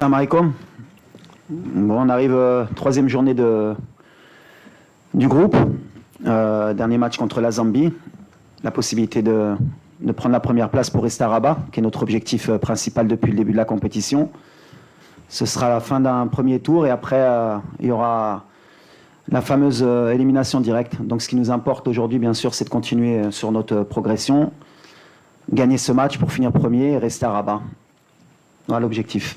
Salam alaikum. Bon, on arrive troisième journée du groupe. Dernier match contre la Zambie. La possibilité de prendre la première place pour rester à Rabat, qui est notre objectif principal depuis le début de la compétition. Ce sera la fin d'un premier tour et après, il y aura la fameuse élimination directe. Donc ce qui nous importe aujourd'hui, bien sûr, c'est de continuer sur notre progression, gagner ce match pour finir premier et rester à Rabat. Voilà l'objectif.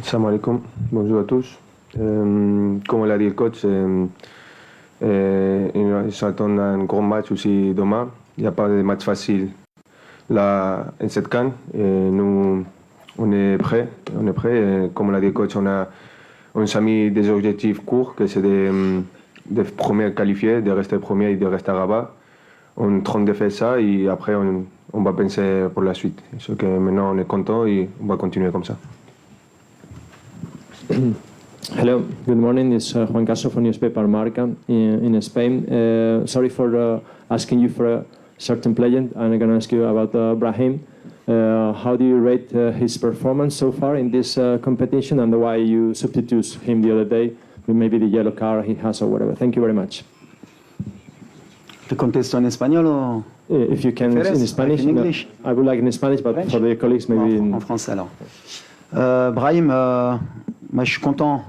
Salam alaikum, bonjour à tous. Comme l'a dit le coach, il s'attend à un gros match aussi demain. Il n'y a pas de match facile là en cette CAN. Nous, on est prêts. Comme l'a dit le coach, on s'est mis des objectifs courts, que c'est des premiers qualifiés, de rester premier et de rester à Rabat. On est en train de faire ça et après on va penser pour la suite. C'est que maintenant on est content et on va continuer comme ça. Hello, good morning. This is Juan Caso from newspaper Marca in Spain. Sorry for asking you for a certain player. I'm going to ask you about Brahim. How do you rate his performance so far in this competition and why you substitute him the other day with maybe the yellow card he has or whatever? Thank you very much. Te contesto en español o if you can in Spanish. In English? No, I would like in Spanish, but French? for the colleagues maybe en français alors. Brahim, moi, je suis content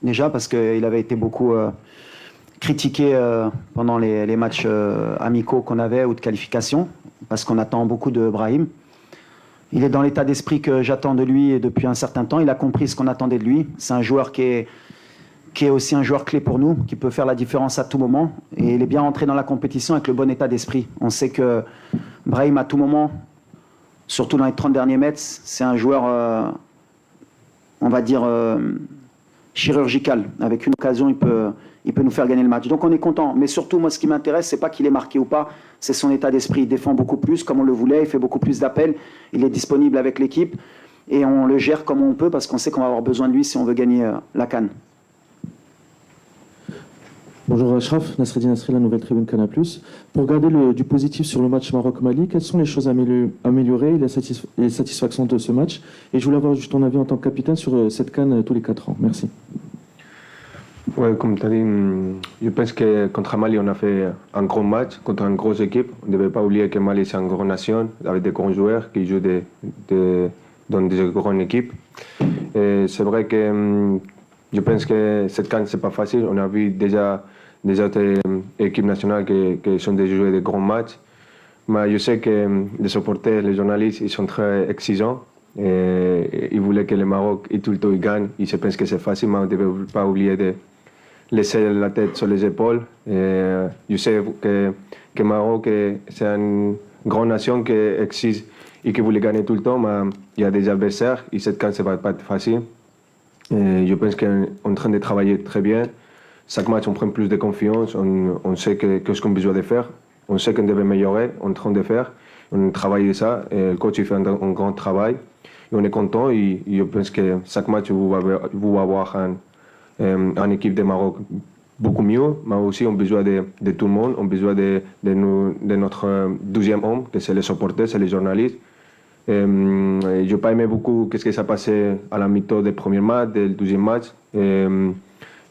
déjà parce qu'il avait été beaucoup critiqué pendant les matchs amicaux qu'on avait ou de qualification, parce qu'on attend beaucoup de Brahim. Il est dans l'état d'esprit que j'attends de lui depuis un certain temps. Il a compris ce qu'on attendait de lui. C'est un joueur qui est aussi un joueur clé pour nous, qui peut faire la différence à tout moment. Et il est bien rentré dans la compétition avec le bon état d'esprit. On sait que Brahim, à tout moment, surtout dans les 30 derniers mètres, c'est un joueur, on va dire, chirurgical. Avec une occasion, il peut nous faire gagner le match. Donc on est content. Mais surtout, moi, ce qui m'intéresse, c'est pas qu'il est marqué ou pas, c'est son état d'esprit. Il défend beaucoup plus, comme on le voulait, il fait beaucoup plus d'appels, il est disponible avec l'équipe, et on le gère comme on peut, parce qu'on sait qu'on va avoir besoin de lui si on veut gagner la CAN. Bonjour Ashraf, Nasreddin Nasri, la nouvelle tribune Canal+. Pour garder du positif sur le match Maroc-Mali, quelles sont les choses à améliorer et les satisfactions de ce match? Et je voulais avoir juste ton avis en tant que capitaine sur cette CAN tous les 4 ans. Merci. Ouais, comme tu as dit, je pense que contre Mali, on a fait un gros match contre une grosse équipe. On ne devait pas oublier que Mali, c'est une grande nation avec des grands joueurs qui jouent dans des grandes équipes. C'est vrai que je pense que cette CAN, ce n'est pas facile. On a vu déjà des autres équipes nationales qui sont déjà jouées des grands matchs. Mais je sais que les supporters, les journalistes, ils sont très exigeants. Et ils voulaient que le Maroc, tout le temps, il gagne. Ils pensent que c'est facile, mais on ne devait pas oublier de laisser la tête sur les épaules. Je sais que le Maroc, c'est une grande nation qui exige et qui voulait gagner tout le temps, mais il y a des adversaires et cette CAN, ça ne va pas être facile. Je pense qu'on est en train de travailler très bien. Chaque match, on prend plus de confiance, on sait ce qu'on a besoin de faire, on sait qu'on devait améliorer, on est en train de faire, on travaille ça, et le coach il fait un grand travail, et on est content, et je pense que chaque match, vous va avoir une équipe de Maroc beaucoup mieux, mais aussi on a besoin de tout le monde, on a besoin de notre 12e homme, que c'est les supporters, c'est les journalistes. Je n'ai pas aimé beaucoup ce qui s'est passé à la mi-temps du premier match, du 12e match.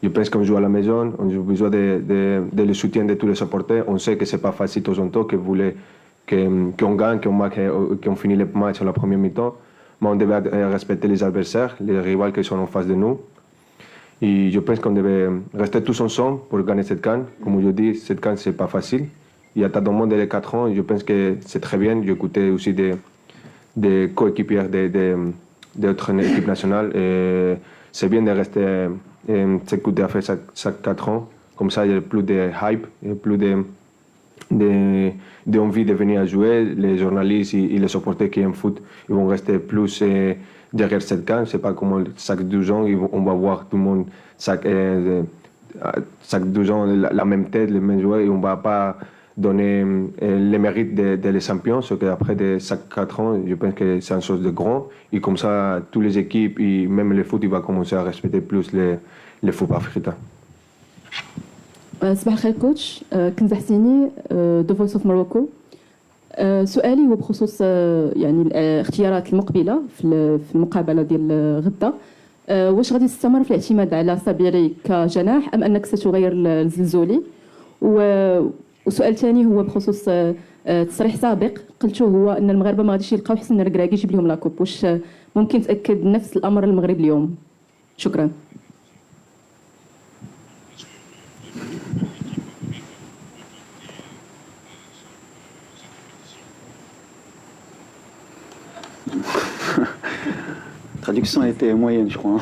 Je pense qu'on joue à la maison, on a besoin de le soutien de tous les supporters. On sait que ce n'est pas facile de temps en temps, qu'on gagne, qu'on finisse le match à la première mi-temps. Mais on devait respecter les adversaires, les rivaux qui sont en face de nous. Et je pense qu'on devait rester tous ensemble pour gagner cette CAN. Comme je dis, cette CAN, ce n'est pas facile. Il y a tant de monde les 4 ans, je pense que c'est très bien. J'ai écouté aussi des coéquipiers d'autres équipes nationales. C'est bien de rester s'écouter à faire chaque 4 ans. Comme ça, il y a plus de hype, plus d'envie de venir jouer. Les journalistes et les supporters qui aiment foot, ils vont rester plus derrière cette CAN. C'est pas comme chaque 12 ans, on va voir tout le monde chaque 12 ans la même tête, les mêmes joueurs, et on va pas donner les mérites des champions, ce qu'après chaque 4 ans, je pense que c'est une chose de grand. Et comme ça, toutes les équipes, et même le foot, il va commencer à respecter plus le foot africain. صباح الخير كوتش كنزة حسيني The Voice of Morocco. سؤالي هو بخصوص يعني الاختيارات المقبله في المقابله ديال غدا. واش غادي تستمر في الاعتماد على صابيري كجناح ام انك ستغير الزلزولي؟ وسؤال ثاني هو بخصوص تصريح سابق قلته هو ان المغاربه ما غاديش يلقاو حسن الركراكي يجيب لهم لاكوب. واش ممكن تاكد نفس الامر للمغرب اليوم؟ شكرا. La traduction était moyenne, je crois.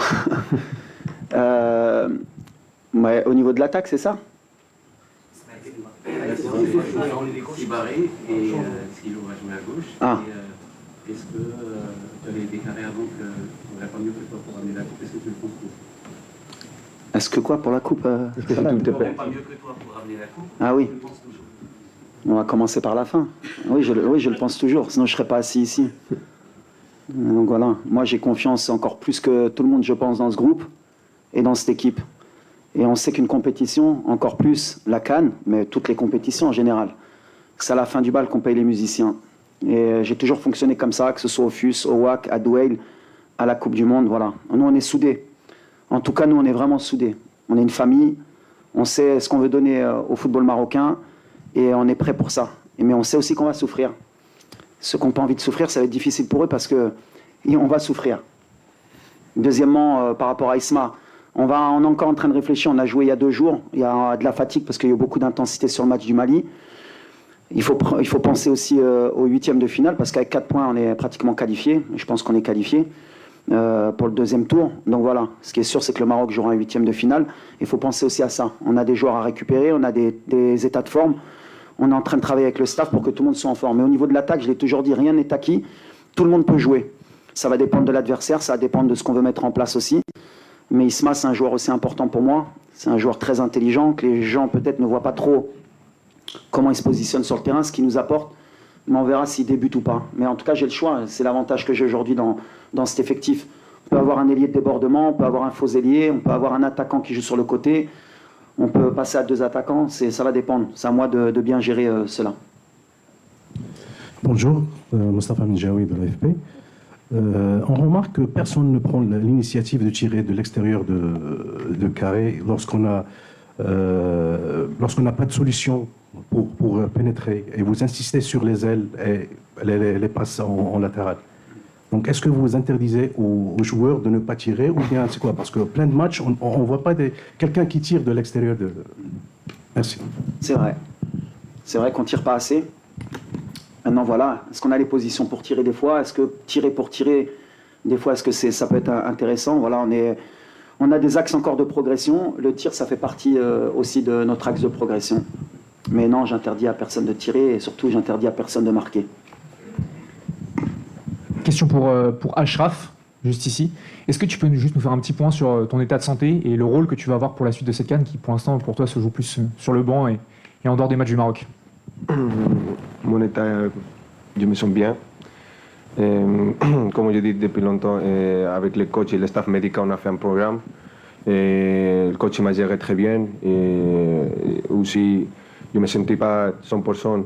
Mais au niveau de l'attaque, c'est ça? Ibarré et Silo va jouer à gauche. Ah. Est-ce que tu avais déclaré avant qu'on n'aurait pas mieux que toi pour ramener la coupe? Est-ce que tu le penses toujours? Est-ce que quoi pour la coupe On n'aurait pas mieux que toi pour ramener la coupe? Ah oui. Tu le penses toujours? On va commencer par la fin. Oui, je le pense toujours, sinon je ne serais pas assis ici. Donc voilà, moi j'ai confiance encore plus que tout le monde, je pense, dans ce groupe et dans cette équipe. Et on sait qu'une compétition, encore plus la CAN, mais toutes les compétitions en général, c'est à la fin du bal qu'on paye les musiciens. Et j'ai toujours fonctionné comme ça, que ce soit au FUS, au WAC, à Douai, à la Coupe du Monde, voilà. Nous on est soudés. En tout cas, nous on est vraiment soudés. On est une famille, on sait ce qu'on veut donner au football marocain et on est prêt pour ça. Mais on sait aussi qu'on va souffrir. Ceux qui n'ont pas envie de souffrir, ça va être difficile pour eux parce qu'on va souffrir. Deuxièmement, par rapport à Isma, on est encore en train de réfléchir. On a joué il y a 2 jours. Il y a de la fatigue parce qu'il y a eu beaucoup d'intensité sur le match du Mali. Il faut penser aussi au 8e de finale parce qu'avec 4 points, on est pratiquement qualifié. Je pense qu'on est qualifié pour le 2e tour. Donc voilà, ce qui est sûr, c'est que le Maroc jouera un 8e de finale. Il faut penser aussi à ça. On a des joueurs à récupérer, on a des états de forme. On est en train de travailler avec le staff pour que tout le monde soit en forme. Mais au niveau de l'attaque, je l'ai toujours dit, rien n'est acquis. Tout le monde peut jouer. Ça va dépendre de l'adversaire, ça va dépendre de ce qu'on veut mettre en place aussi. Mais Isma, c'est un joueur aussi important pour moi. C'est un joueur très intelligent, que les gens peut-être ne voient pas trop comment il se positionne sur le terrain, ce qu'il nous apporte. Mais on verra s'il débute ou pas. Mais en tout cas, j'ai le choix. C'est l'avantage que j'ai aujourd'hui dans cet effectif. On peut avoir un ailier de débordement, on peut avoir un faux ailier, on peut avoir un attaquant qui joue sur le côté. On peut passer à 2 attaquants, ça va dépendre. C'est à moi de bien gérer cela. Bonjour, Mostafa Mdjaoui de l'AFP. On remarque que personne ne prend l'initiative de tirer de l'extérieur de carré lorsqu'on n'a pas de solution pour pénétrer. Et vous insistez sur les ailes et les passes en latéral. Donc, est-ce que vous interdisez aux joueurs de ne pas tirer ou bien c'est quoi? Parce que plein de matchs, on ne voit pas quelqu'un qui tire de l'extérieur. Merci. C'est vrai. C'est vrai qu'on ne tire pas assez. Maintenant, voilà. Est-ce qu'on a les positions pour tirer des fois? Est-ce que tirer pour tirer, des fois, est-ce que ça peut être intéressant? Voilà, on a des axes encore de progression. Le tir, ça fait partie aussi de notre axe de progression. Mais non, j'interdis à personne de tirer et surtout, j'interdis à personne de marquer. Question pour Ashraf, juste ici. Est-ce que tu peux juste nous faire un petit point sur ton état de santé et le rôle que tu vas avoir pour la suite de cette CAN qui, pour l'instant, pour toi, se joue plus sur le banc et en dehors des matchs du Maroc? Mon état, je me sens bien. Comme je dis depuis longtemps, avec les coachs et le staff médical, on a fait un programme. Et le coach m'a géré très bien. Et aussi, je ne me sentais pas 100%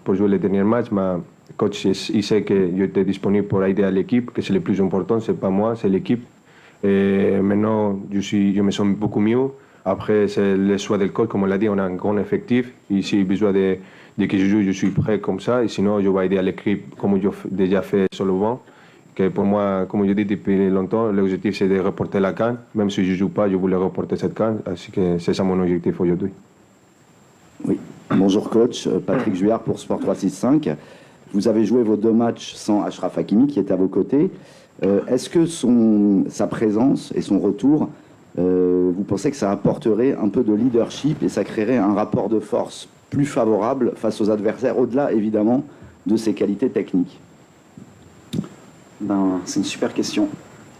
pour jouer les derniers matchs. Mais le coach, il sait que j'étais disponible pour aider à l'équipe, que c'est le plus important, ce n'est pas moi, c'est l'équipe. Et maintenant, je me sens beaucoup mieux. Après, c'est le choix du coach, comme on l'a dit, on a un grand effectif. Et s'il y a besoin de que je joue, je suis prêt comme ça. Et sinon, je vais aider à l'équipe comme j'ai déjà fait sur le banc. Que pour moi, comme je dis depuis longtemps, l'objectif c'est de reporter la CAN. Même si je ne joue pas, je voulais reporter cette CAN. Ainsi que c'est ça mon objectif aujourd'hui. Oui. Bonjour coach, Patrick Juillard pour Sport 365. Vous avez joué vos 2 matchs sans Achraf Hakimi qui était à vos côtés. Est-ce que sa présence et son retour, vous pensez que ça apporterait un peu de leadership et ça créerait un rapport de force plus favorable face aux adversaires, au-delà évidemment de ses qualités techniques? C'est une super question.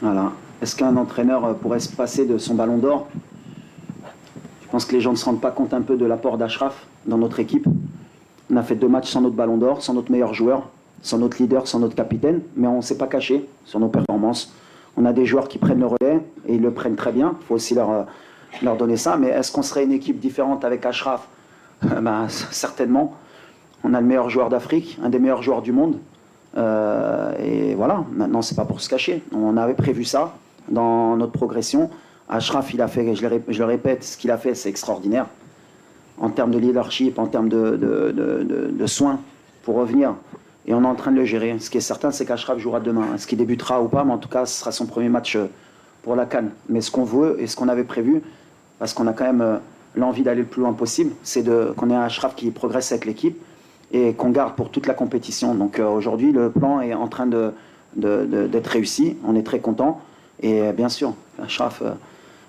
Voilà. Est-ce qu'un entraîneur pourrait se passer de son ballon d'or? Je pense que les gens ne se rendent pas compte un peu de l'apport d'Achraf dans notre équipe. On a fait 2 matchs sans notre ballon d'or, sans notre meilleur joueur, sans notre leader, sans notre capitaine, mais on ne s'est pas caché sur nos performances. On a des joueurs qui prennent le relais et ils le prennent très bien. Il faut aussi leur donner ça. Mais est-ce qu'on serait une équipe différente avec Achraf? Certainement. On a le meilleur joueur d'Afrique, un des meilleurs joueurs du monde. Et voilà, maintenant, c'est pas pour se cacher. On avait prévu ça dans notre progression. Achraf, il a fait, je le répète, ce qu'il a fait, c'est extraordinaire. En termes de leadership, en termes de soins pour revenir. Et on est en train de le gérer. Ce qui est certain, c'est qu'Achraf jouera demain. Est-ce qu'il débutera ou pas, mais en tout cas, ce sera son premier match pour la CAN. Mais ce qu'on veut et ce qu'on avait prévu, parce qu'on a quand même l'envie d'aller le plus loin possible, c'est qu'on ait un Achraf qui progresse avec l'équipe et qu'on garde pour toute la compétition. Donc aujourd'hui, le plan est en train d'être réussi. On est très content. Et bien sûr, Achraf,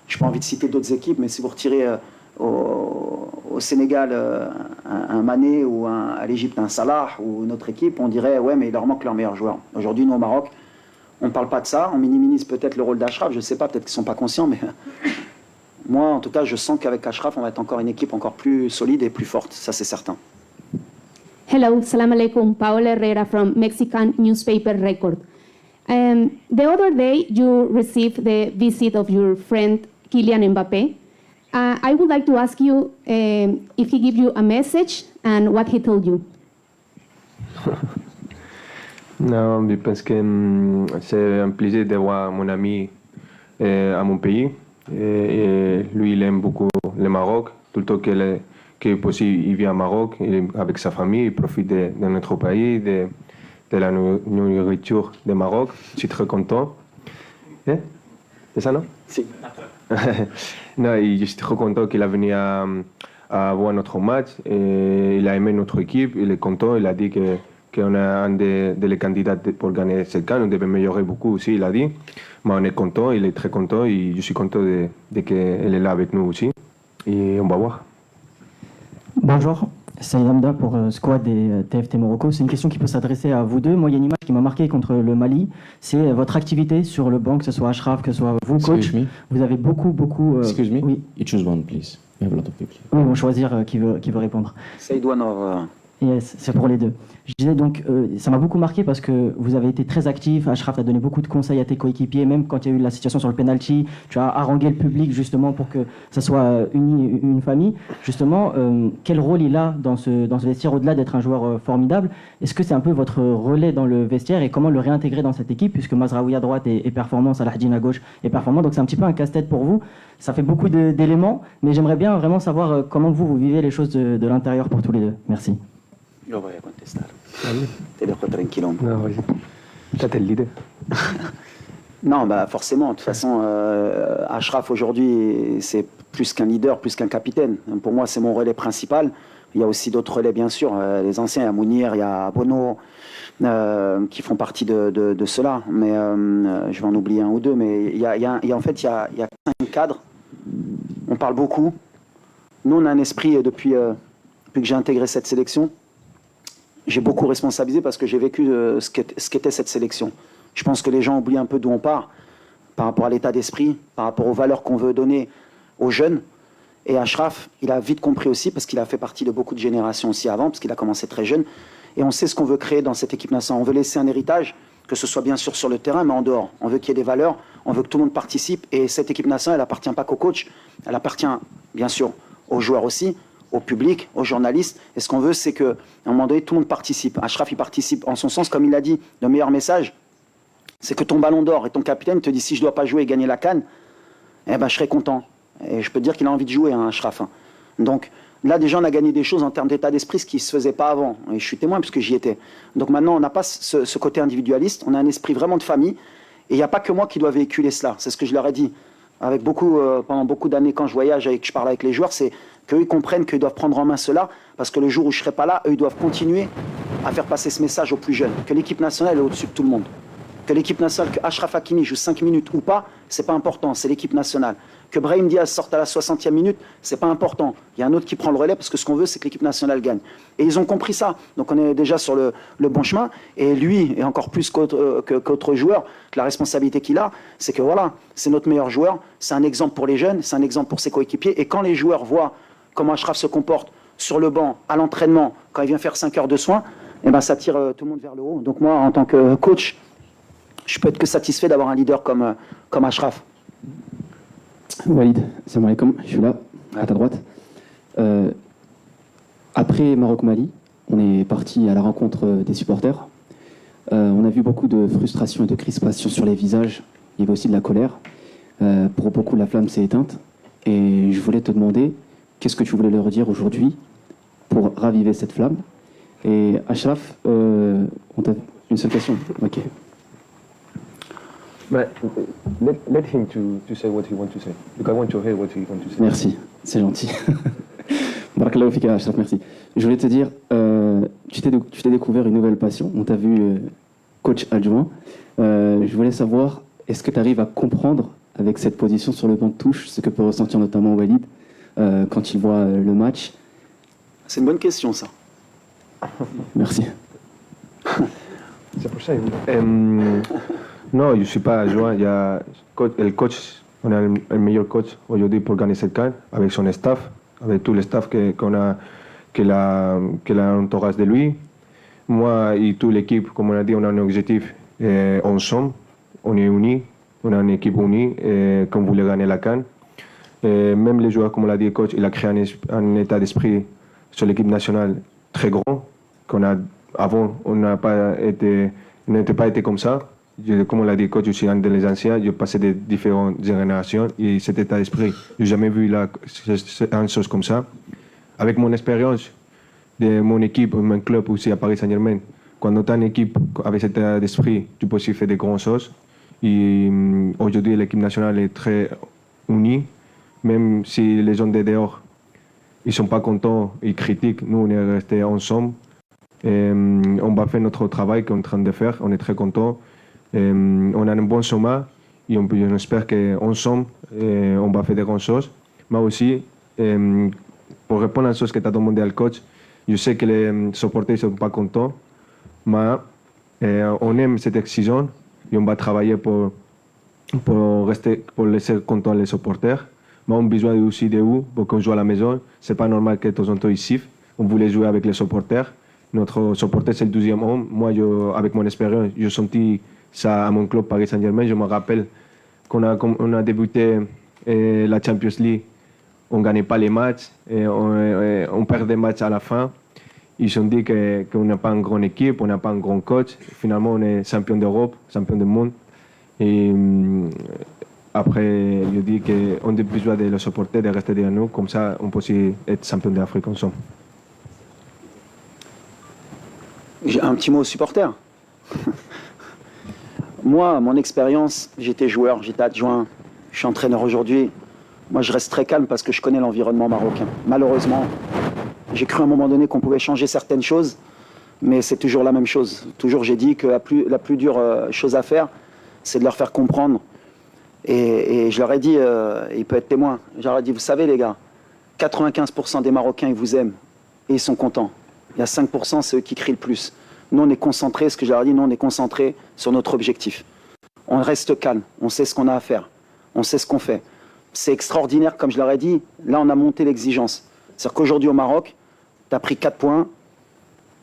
je n'ai pas envie de citer d'autres équipes, mais si vous retirez au Sénégal un Mané ou à l'Égypte un Salah ou une autre équipe, on dirait ouais, mais il leur manque leur meilleur joueur. Aujourd'hui, nous au Maroc, on ne parle pas de ça. On minimise peut-être le rôle d'Achraf. Je ne sais pas, peut-être qu'ils ne sont pas conscients, mais moi, en tout cas, je sens qu'avec Achraf, on va être encore une équipe encore plus solide et plus forte. Ça, c'est certain. Hello, salam alaikum. Paola Herrera from Mexican newspaper Record. The other day, you received the visit of your friend Kylian Mbappé. I would like to ask you if he gave you a message and what he told you. Non, je pense que c'est un plaisir de voir mon ami à mon pays. Et lui, il aime beaucoup le Maroc. Tout le temps qu'il est possible, il vient au Maroc avec sa famille, il profite de notre pays, de la nourriture du Maroc. Je suis très content. C'est ça, non? Si. Non, je suis très content qu'il a venu à voir notre match. Et il a aimé notre équipe, il est content. Il a dit qu'on est un des candidats pour gagner cette CAN. On devait améliorer beaucoup aussi, il a dit. Mais on est content, il est très content et je suis content de qu'elle est là avec nous aussi. Et on va voir. Bonjour, Saïd Hamda pour Squad et TFT Morocco. C'est une question qui peut s'adresser à vous deux. Moi, il y a une image qui m'a marqué contre le Mali. C'est votre activité sur le banc, que ce soit Achraf, que ce soit vous, coach. Vous avez beaucoup... Excuse me? Oui. You choose one, please. We have a lot of people. Oui, on va choisir qui veut répondre. Saïd Wanor. Yes, c'est pour les deux. Je disais donc, ça m'a beaucoup marqué parce que vous avez été très actif. Achraf a donné beaucoup de conseils à tes coéquipiers, même quand il y a eu la situation sur le penalty. Tu as harangué le public justement pour que ça soit une famille. Justement, quel rôle il a dans ce vestiaire au-delà d'être un joueur formidable? Est-ce que c'est un peu votre relais dans le vestiaire et comment le réintégrer dans cette équipe puisque Mazraoui à droite est performant, Salahdine à gauche est performant. Donc c'est un petit peu un casse-tête pour vous. Ça fait beaucoup d'éléments, mais j'aimerais bien vraiment savoir comment vous vivez les choses de l'intérieur pour tous les deux. Merci. Yo voy a contestar. Te dejo tranquilo. Non, vas-y. Toi, t'es le leader. Non, bah forcément. De toute façon, Achraf aujourd'hui, c'est plus qu'un leader, plus qu'un capitaine. Pour moi, c'est mon relais principal. Il y a aussi d'autres relais, bien sûr. Les anciens, il y a Mounir, il y a Bono, qui font partie de cela. Mais je vais en oublier un ou deux. Mais en fait, il y a 5 cadres. On parle beaucoup. Nous, on a un esprit depuis que j'ai intégré cette sélection. J'ai beaucoup responsabilisé parce que j'ai vécu ce qu'était cette sélection. Je pense que les gens oublient un peu d'où on part par rapport à l'état d'esprit, par rapport aux valeurs qu'on veut donner aux jeunes. Et Achraf, il a vite compris aussi parce qu'il a fait partie de beaucoup de générations aussi avant, parce qu'il a commencé très jeune. Et on sait ce qu'on veut créer dans cette équipe nationale. On veut laisser un héritage, que ce soit bien sûr sur le terrain, mais en dehors. On veut qu'il y ait des valeurs, on veut que tout le monde participe. Et cette équipe nationale, elle n'appartient pas qu'au coach, elle appartient bien sûr aux joueurs aussi, au public, aux journalistes. Et ce qu'on veut, c'est qu'à un moment donné, tout le monde participe. Achraf, il participe en son sens, comme il a dit. Le meilleur message, c'est que ton ballon d'or et ton capitaine te dit si je ne dois pas jouer et gagner la CAN, eh ben, je serai content. Et je peux te dire qu'il a envie de jouer, hein, Achraf. Donc là, déjà, on a gagné des choses en termes d'état d'esprit, ce qui ne se faisait pas avant. Et je suis témoin puisque j'y étais. Donc maintenant, on n'a pas ce côté individualiste. On a un esprit vraiment de famille. Et il n'y a pas que moi qui dois véhiculer cela. C'est ce que je leur ai dit. Avec pendant beaucoup d'années, quand je voyage et que je parle avec les joueurs, c'est qu'eux, ils comprennent qu'ils doivent prendre en main cela, parce que le jour où je ne serai pas là, eux, ils doivent continuer à faire passer ce message aux plus jeunes, que l'équipe nationale est au-dessus de tout le monde. Que l'équipe nationale, que Achraf Hakimi joue 5 minutes ou pas, c'est pas important, c'est l'équipe nationale. Que Brahim Diaz sorte à la 60e minute, c'est pas important. Il y a un autre qui prend le relais, parce que ce qu'on veut, c'est que l'équipe nationale gagne. Et ils ont compris ça. Donc on est déjà sur le bon chemin. Et lui, et encore plus qu'autre joueur, que la responsabilité qu'il a, c'est que voilà, c'est notre meilleur joueur, c'est un exemple pour les jeunes, c'est un exemple pour ses coéquipiers. Et quand les joueurs voient comment Achraf se comporte sur le banc, à l'entraînement, quand il vient faire 5 heures de soins, eh ben, ça tire tout le monde vers le haut. Donc moi, en tant que coach, je peux être que satisfait d'avoir un leader comme Achraf. Walid, salam alaikum, je suis là, à ta droite. Après Maroc-Mali, on est parti à la rencontre des supporters. On a vu beaucoup de frustration et de crispation sur les visages. Il y avait aussi de la colère. Pour beaucoup, la flamme s'est éteinte. Et je voulais te demander, qu'est-ce que tu voulais leur dire aujourd'hui pour raviver cette flamme? Et Achraf, on t'a une seule question. Ok. But let him to say what he wants to say. Because I want to hear what he wants to say. Merci, c'est gentil. Barakallahu fika, Achraf, merci. Je voulais te dire, tu t'es découvert une nouvelle passion. On t'a vu coach adjoint. Je voulais savoir, est-ce que tu arrives à comprendre avec cette position sur le banc de touche ce que peut ressentir notamment Walid quand il voit le match? C'est une bonne question, ça. Merci. C'est pour ça. Non, je ne suis pas adjoint. Il y a le coach, on a le meilleur coach aujourd'hui pour gagner cette CAN, avec son staff, avec tout le staff qu'il a entourage de lui. Moi et toute l'équipe, comme on a dit, on a un objectif ensemble. On est unis, on a une équipe unie, qu'on voulait gagner la CAN. Même les joueurs, comme on l'a dit, le coach, il a créé un état d'esprit sur l'équipe nationale très grand, avant, on n'était pas été comme ça. Comme on l'a dit, coach, je suis un des anciens, je passais de différentes générations et cet état d'esprit, je n'ai jamais vu une chose comme ça. Avec mon expérience de mon équipe, mon club aussi à Paris Saint-Germain, quand tu as une équipe avec cet état d'esprit, tu peux aussi faire de grandes choses. Et aujourd'hui, l'équipe nationale est très unie, même si les gens de dehors ils ne sont pas contents, ils critiquent, nous on est restés ensemble. On va faire notre travail qu'on est en train de faire, on est très contents. On a un bon sommet et on espère qu'ensemble on va faire de grandes choses. Moi aussi, pour répondre à la chose que tu as demandé au coach, je sais que les supporters ne sont pas contents, mais on aime cette exigence et on va travailler pour laisser contents les supporters. Mais on a besoin aussi de vous pour qu'on joue à la maison. Ce n'est pas normal que de temps en temps ils sifflent. On voulait jouer avec les supporters. Notre supporter, c'est le 12e homme. Moi, avec mon expérience, j'ai senti ça à mon club Paris Saint-Germain. Je me rappelle qu'on a débuté la Champions League. On ne gagnait pas les matchs. Et on perd des matchs à la fin. Ils ont dit qu'on n'a pas une grande équipe, on n'a pas un grand coach. Finalement, on est champion d'Europe, champion du monde. Et après, je dis qu'on a besoin de le supporter, de rester derrière nous. Comme ça, on peut aussi être champion d'Afrique ensemble. J'ai un petit mot aux supporters. Moi, mon expérience, j'étais joueur, j'étais adjoint, je suis entraîneur aujourd'hui. Moi, je reste très calme parce que je connais l'environnement marocain. Malheureusement, j'ai cru à un moment donné qu'on pouvait changer certaines choses, mais c'est toujours la même chose. Toujours, j'ai dit que la plus dure chose à faire, c'est de leur faire comprendre. Et je leur ai dit, il peut être témoin, je leur ai dit, vous savez les gars, 95% des Marocains, ils vous aiment et ils sont contents. Il y a 5%, c'est eux qui crient le plus. Nous, on est concentrés, ce que je leur ai dit, nous, on est concentrés sur notre objectif. On reste calme, on sait ce qu'on a à faire, on sait ce qu'on fait. C'est extraordinaire, comme je leur ai dit, là, on a monté l'exigence. C'est-à-dire qu'aujourd'hui, au Maroc, tu as pris 4 points.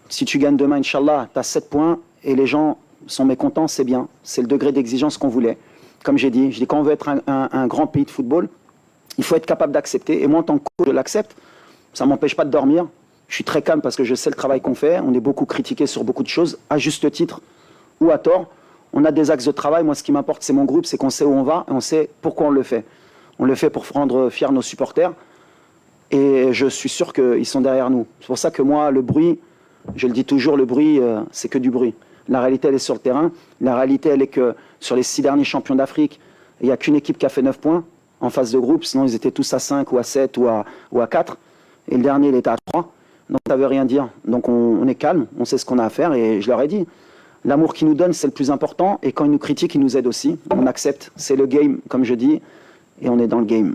Si tu gagnes demain, Inch'Allah, tu as 7 points et les gens sont mécontents, c'est bien. C'est le degré d'exigence qu'on voulait. Comme j'ai dit, quand on veut être un grand pays de football, il faut être capable d'accepter. Et moi, en tant que coach, je l'accepte. Ça ne m'empêche pas de dormir. Je suis très calme parce que je sais le travail qu'on fait. On est beaucoup critiqué sur beaucoup de choses, à juste titre ou à tort. On a des axes de travail. Moi, ce qui m'importe, c'est mon groupe, c'est qu'on sait où on va et on sait pourquoi on le fait. On le fait pour rendre fiers nos supporters. Et je suis sûr qu'ils sont derrière nous. C'est pour ça que moi, le bruit, je le dis toujours, le bruit, c'est que du bruit. La réalité, elle est sur le terrain. La réalité, elle est que sur les 6 derniers champions d'Afrique, il n'y a qu'une équipe qui a fait 9 points en phase de groupe. Sinon, ils étaient tous à 5 ou à 7 ou à 4. Et le dernier, il était à 3. Donc, ça ne veut rien dire. Donc, on est calme, on sait ce qu'on a à faire. Et je leur ai dit, l'amour qu'ils nous donnent, c'est le plus important. Et quand ils nous critiquent, ils nous aident aussi. On accepte. C'est le game, comme je dis. Et on est dans le game.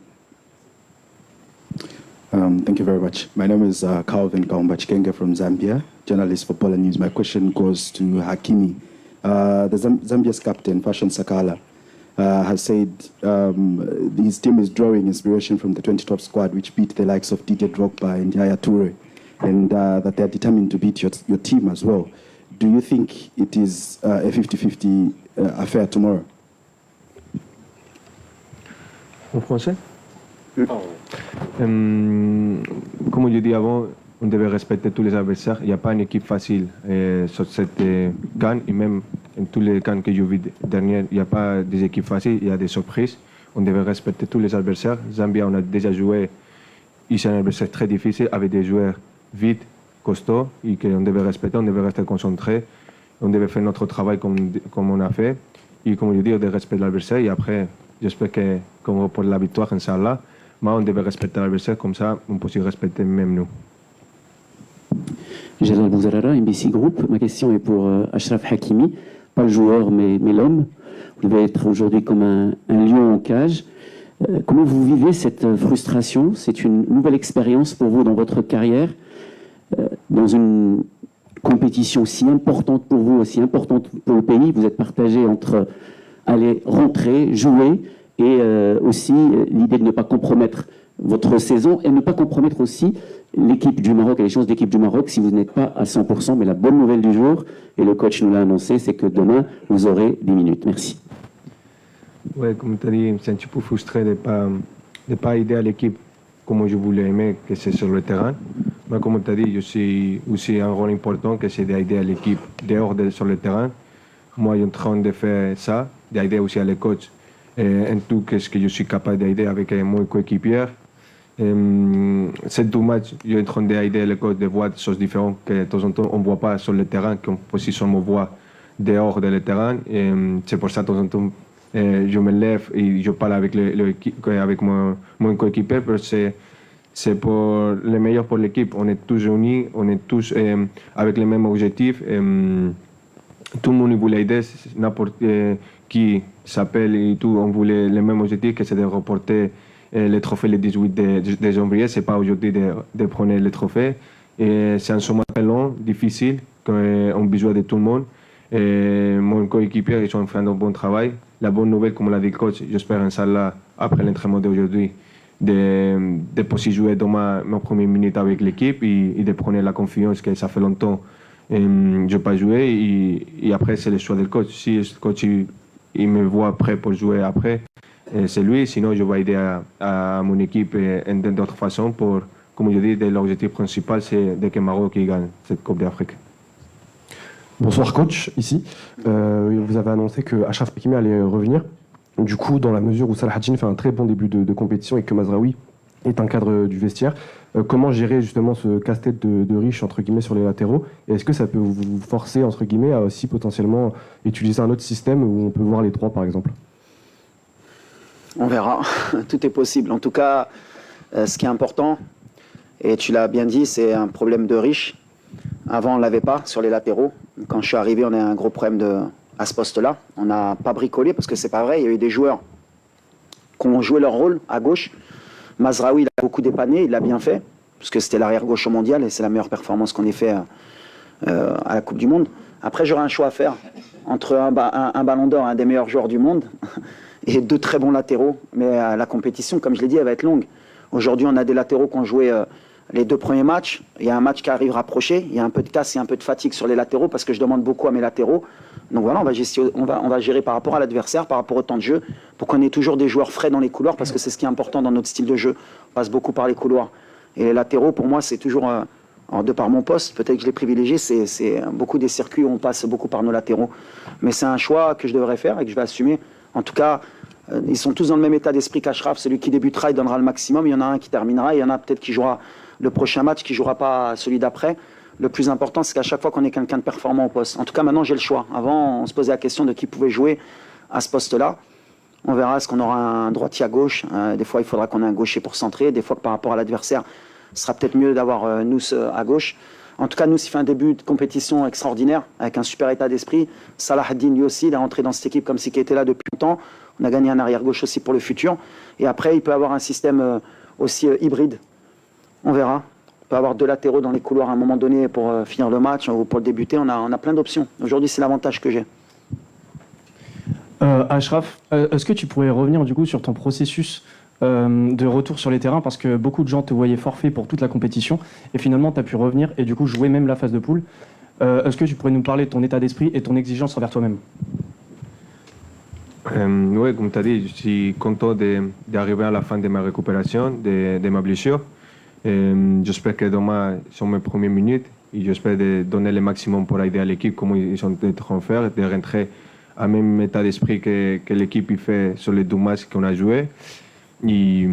Thank you very much. My name is Calvin Kaumbachkenga from Zambia, journalist for Poland News. My question goes to Hakimi. The Zambia's captain, Fashion Sakala, has said his team is drawing inspiration from the 20 top squad, which beat the likes of Didier Drogba and Yaya Toure, and that they're determined to beat your team as well. Do you think it is a 50-50 affair tomorrow? En français? Comme je dis avant, on devait respecter tous les adversaires. Il n'y a pas une équipe facile sur cette CAN, et même en tous les CAN que j'ai vus dernières, il n'y a pas des équipes faciles, il y a des surprises. On devait respecter tous les adversaires. Zambia, on a déjà joué, c'est un adversaire très difficile avec des joueurs vite, costauds, et qu'on devait respecter, on devait rester concentré, on devait faire notre travail comme on a fait, et comme je dis, on devait respecter l'adversaire, et après, j'espère qu'on reporte la victoire, Inch'Allah, mais on devait respecter l'adversaire, comme ça, on peut aussi respecter même nous. Jalal Bouzarara, NBC Group. Ma question est pour Achraf Hakimi, pas le joueur mais l'homme. Vous devez être aujourd'hui comme un lion en cage. Comment vous vivez cette frustration? C'est une nouvelle expérience pour vous dans votre carrière, dans une compétition si importante pour vous, aussi importante pour le pays. Vous êtes partagé entre aller rentrer, jouer et aussi l'idée de ne pas compromettre votre saison et ne pas compromettre aussi l'équipe du Maroc et les chances d'équipe du Maroc si vous n'êtes pas à 100%. Mais la bonne nouvelle du jour, et le coach nous l'a annoncé, c'est que demain, vous aurez 10 minutes. Merci. Oui, comme tu as dit, c'est un petit peu frustré de ne pas aider à l'équipe comme je voulais aimer, que c'est sur le terrain. Mais comme tu as dit, je suis aussi un rôle important, que c'est d'aider à l'équipe dehors sur le terrain. Moi, je suis en train de faire ça, d'aider aussi à les coachs. En tout, qu'est-ce que je suis capable d'aider avec mon coéquipier. Ces deux matchs, je suis en train d'aider les coachs de voir des choses différentes que de temps en temps on ne voit pas sur le terrain, qu'on peut aussi seulement voir dehors de le terrain. C'est pour ça que de temps en temps, je me lève et je parle avec mon coéquipier, parce que c'est pour le meilleur pour l'équipe. On est tous unis, on est tous avec les mêmes objectifs. Tout le monde voulait aider, n'importe qui s'appelle et tout, on voulait le même objectif, que c'est de remporter le trophée le 18 de janvier. C'est pas aujourd'hui de prendre le trophée. C'est un sommet très long, difficile, qu'on a besoin de tout le monde. Mon coéquipier, ils ont fait un bon travail. La bonne nouvelle, comme l'a dit le coach, j'espère Inch'Allah, après l'entraînement d'aujourd'hui, de pouvoir jouer demain mes premières minutes avec l'équipe et de prendre la confiance que ça fait longtemps je n'ai pas joué. Et après, c'est le choix du coach. Si le coach il me voit prêt pour jouer après, c'est lui. Sinon, je vais aider à mon équipe d'autres façons. Comme je dis, l'objectif principal, c'est que le Maroc gagne cette Coupe d'Afrique. Bonsoir coach, ici. Vous avez annoncé que Achraf Hakimi allait revenir. Du coup, dans la mesure où Salah Hadjin fait un très bon début de compétition et que Mazraoui est un cadre du vestiaire, comment gérer justement ce casse-tête de riche entre guillemets sur les latéraux? Et est-ce que ça peut vous forcer entre guillemets à aussi potentiellement utiliser un autre système où on peut voir les trois par exemple? On verra, tout est possible. En tout cas, ce qui est important, et tu l'as bien dit, c'est un problème de riche. Avant, on ne l'avait pas sur les latéraux. Quand je suis arrivé, on a un gros problème à ce poste-là. On n'a pas bricolé parce que c'est pas vrai. Il y a eu des joueurs qui ont joué leur rôle à gauche. Mazraoui, il a beaucoup dépanné, il l'a bien fait, parce que c'était l'arrière-gauche au mondial et c'est la meilleure performance qu'on ait fait à la Coupe du Monde. Après, j'aurais un choix à faire entre un ballon d'or, un des meilleurs joueurs du monde, et deux très bons latéraux. Mais la compétition, comme je l'ai dit, elle va être longue. Aujourd'hui, on a des latéraux qui ont joué les deux premiers matchs. Il y a un match qui arrive rapproché. Il y a un peu de casse et un peu de fatigue sur les latéraux parce que je demande beaucoup à mes latéraux. Donc voilà, on va gérer par rapport à l'adversaire, par rapport au temps de jeu, pour qu'on ait toujours des joueurs frais dans les couloirs parce que c'est ce qui est important dans notre style de jeu. On passe beaucoup par les couloirs. Et les latéraux, pour moi, c'est toujours, de par mon poste, peut-être que je l'ai privilégié, c'est beaucoup des circuits où on passe beaucoup par nos latéraux. Mais c'est un choix que je devrais faire et que je vais assumer. En tout cas, ils sont tous dans le même état d'esprit qu'Achraf. Celui qui débutera, il donnera le maximum. Il y en a un qui terminera. Il y en a peut-être qui jouera le prochain match, qui ne jouera pas celui d'après. Le plus important, c'est qu'à chaque fois qu'on ait quelqu'un de performant au poste. En tout cas, maintenant, j'ai le choix. Avant, on se posait la question de qui pouvait jouer à ce poste-là. On verra, est-ce qu'on aura un droitier à gauche. Des fois, il faudra qu'on ait un gaucher pour centrer. Des fois, par rapport à l'adversaire, ce sera peut-être mieux d'avoir Nous à gauche. En tout cas, Nous, il fait un début de compétition extraordinaire, avec un super état d'esprit. Salah Hadjin, lui aussi, il est rentré dans cette équipe comme si il était là depuis longtemps. On a gagné un arrière-gauche aussi pour le futur. Et après, il peut avoir un système aussi hybride. On verra. On peut avoir deux latéraux dans les couloirs à un moment donné pour finir le match ou pour le débuter. On a plein d'options. Aujourd'hui, c'est l'avantage que j'ai. Achraf, est-ce que tu pourrais revenir du coup sur ton processus de retour sur les terrains, parce que beaucoup de gens te voyaient forfait pour toute la compétition et finalement tu as pu revenir et du coup jouer même la phase de poule. Est-ce que tu pourrais nous parler de ton état d'esprit et ton exigence envers toi-même? Oui, comme tu as dit, je suis content d'arriver à la fin de ma récupération, de ma blessure. J'espère que demain sont mes premières minutes et j'espère de donner le maximum pour aider à l'équipe comme ils sont en train de faire, de rentrer à même état d'esprit que l'équipe il fait sur les 2 matchs qu'on a joués. Et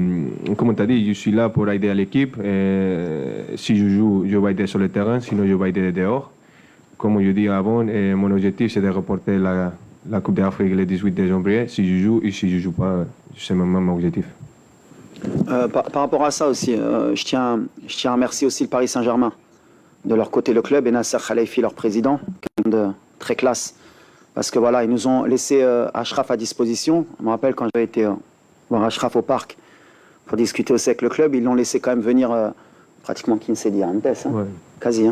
comme tu as dit, je suis là pour aider à l'équipe. Si je joue, je vais aider sur le terrain, sinon je vais aider dehors. Comme je dis avant, mon objectif c'est de reporter la Coupe d'Afrique le 18 janvier. Si je joue et si je ne joue pas, c'est mon objectif. Par rapport à ça aussi, je tiens à remercier aussi le Paris Saint-Germain. De leur côté, le club et Nasser Khalifi, leur président, quelqu'un de très classe. Parce que voilà, ils nous ont laissé Achraf à disposition. Je me rappelle quand j'avais été voir Achraf au parc pour discuter aussi avec le club, ils l'ont laissé quand même venir pratiquement qui ne sait dire, quasi,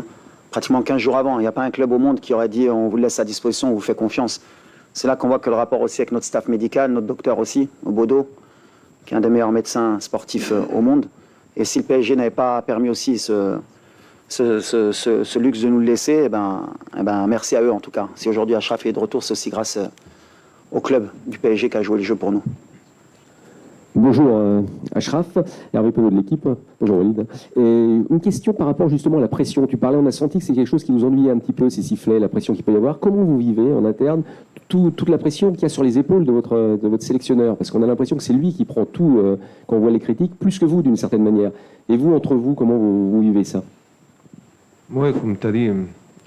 pratiquement 15 jours avant. Il n'y a pas un club au monde qui aurait dit on vous laisse à disposition, on vous fait confiance. C'est là qu'on voit que le rapport aussi avec notre staff médical, notre docteur aussi, Obodo, qui est un des meilleurs médecins sportifs au monde. Et si le PSG n'avait pas permis aussi ce luxe de nous le laisser, merci à eux en tout cas. Si aujourd'hui Achraf est de retour, c'est aussi grâce au club du PSG qui a joué le jeu pour nous. Bonjour Achraf, Hervé Penaud de l'équipe. Bonjour Walid. Et une question par rapport justement à la pression. Tu parlais, on a senti que c'est quelque chose qui nous ennuyait un petit peu, ces sifflets, la pression qu'il peut y avoir. Comment vous vivez en interne toute la pression qu'il y a sur les épaules de votre sélectionneur? Parce qu'on a l'impression que c'est lui qui prend tout quand on voit les critiques, plus que vous d'une certaine manière. Et vous, entre vous, comment vous vivez ça? Oui, comme tu as dit,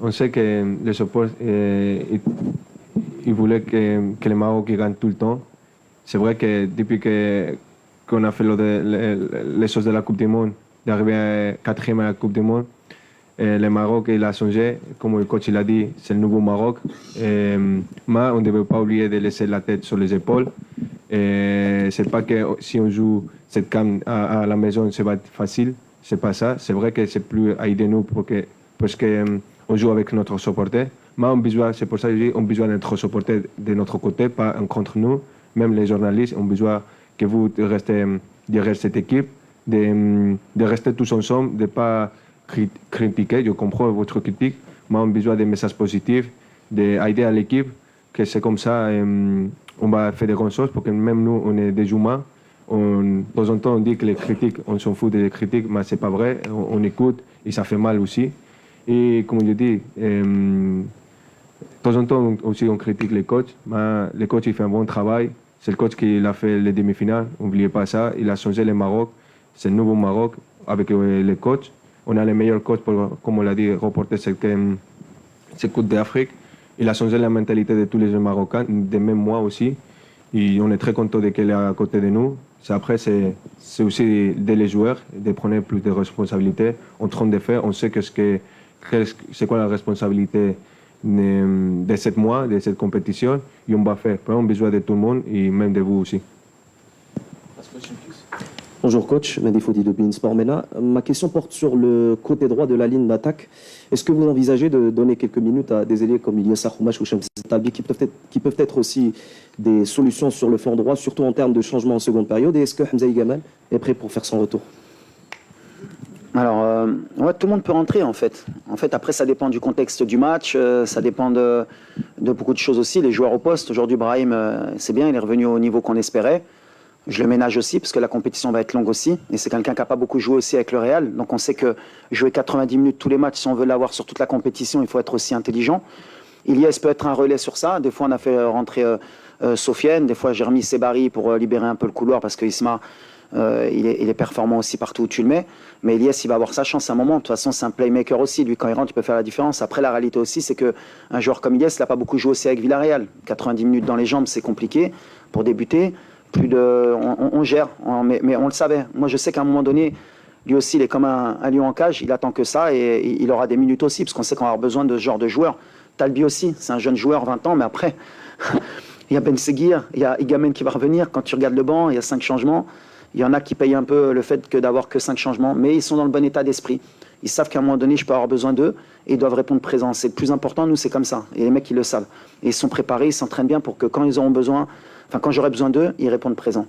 on sait que les supporters ils voulaient que le Maroc gagne tout le temps. C'est vrai que depuis qu'on a fait les choses de la Coupe du Monde, d'arriver 4e à la Coupe du Monde, le Maroc il a changé. Comme le coach l'a dit, c'est le nouveau Maroc. Mais on ne devait pas oublier de laisser la tête sur les épaules. C'est pas que si on joue cette CAN à la maison, ça va être facile. C'est pas ça. C'est vrai que c'est plus à aider nous parce qu'on joue avec notre supporter. Mais c'est pour ça que je dis on a besoin d'être supporter de notre côté, pas contre nous. Même les journalistes ont besoin que vous restez derrière cette équipe, de rester tous ensemble, de ne pas critiquer. Je comprends votre critique, mais on a besoin des messages positifs, d'aider à l'équipe, que c'est comme ça, on va faire des grandes choses, parce que même nous, on est des humains. De temps en temps, on dit que les critiques, on s'en fout des critiques, mais ce n'est pas vrai. On écoute et ça fait mal aussi. Et comme je dis, de temps en temps aussi, on critique les coachs, mais le coach il fait un bon travail. C'est le coach qui a fait les demi-finales, n'oubliez pas ça. Il a changé le Maroc, c'est le nouveau Maroc avec les coachs. On a les meilleurs coachs pour, comme on l'a dit, reporter cette Coupe d'Afrique. Il a changé la mentalité de tous les jeunes Marocains, de même moi aussi. Et on est très content de qu'il est à côté de nous. Après, c'est aussi d'aider les joueurs, de prendre plus de responsabilités en train de faire. On sait c'est quoi la responsabilité de 7 mois, de cette compétition, et on va faire. On a besoin de tout le monde et même de vous aussi. Bonjour coach, Mehdi Fodi de beIN Sport MENA. Ma question porte sur le côté droit de la ligne d'attaque. Est-ce que vous envisagez de donner quelques minutes à des ailiers comme Ilyas Akhoumache ou Shamsi Talbi qui peuvent être aussi des solutions sur le flanc droit, surtout en termes de changement en seconde période? Et est-ce que Hamza Gamal est prêt pour faire son retour? Alors, tout le monde peut rentrer en fait. Après, ça dépend du contexte du match, ça dépend de beaucoup de choses aussi. Les joueurs au poste, aujourd'hui, Brahim, c'est bien, il est revenu au niveau qu'on espérait. Je le ménage aussi parce que la compétition va être longue aussi. Et c'est quelqu'un qui n'a pas beaucoup joué aussi avec le Real. Donc on sait que jouer 90 minutes tous les matchs, si on veut l'avoir sur toute la compétition, il faut être aussi intelligent. Ilyes peut être un relais sur ça. Des fois, on a fait rentrer Sofiane. Des fois, j'ai remis Sebari pour libérer un peu le couloir parce que Isma, il est performant aussi partout où tu le mets. Mais Ilyes, il va avoir sa chance à un moment. De toute façon, c'est un playmaker aussi. Lui, quand il rentre, il peut faire la différence. Après, la réalité aussi, c'est qu'un joueur comme Ilyes, il n'a pas beaucoup joué aussi avec Villarreal. 90 minutes dans les jambes, c'est compliqué pour débuter. On gère, mais on le savait. Moi, je sais qu'à un moment donné, lui aussi, il est comme un lion en cage. Il attend que ça et il aura des minutes aussi, parce qu'on sait qu'on va avoir besoin de ce genre de joueur. Talbi aussi, c'est un jeune joueur, 20 ans, mais après, il y a Ben Seguir, il y a Igamen qui va revenir. Quand tu regardes le banc, il y a 5 changements. Il y en a qui payent un peu le fait d'avoir que 5 changements, mais ils sont dans le bon état d'esprit. Ils savent qu'à un moment donné, je peux avoir besoin d'eux et ils doivent répondre présent. C'est le plus important, nous, c'est comme ça. Et les mecs, ils le savent. Et ils sont préparés, ils s'entraînent bien pour que quand ils auront besoin, quand j'aurai besoin d'eux, ils répondent présent.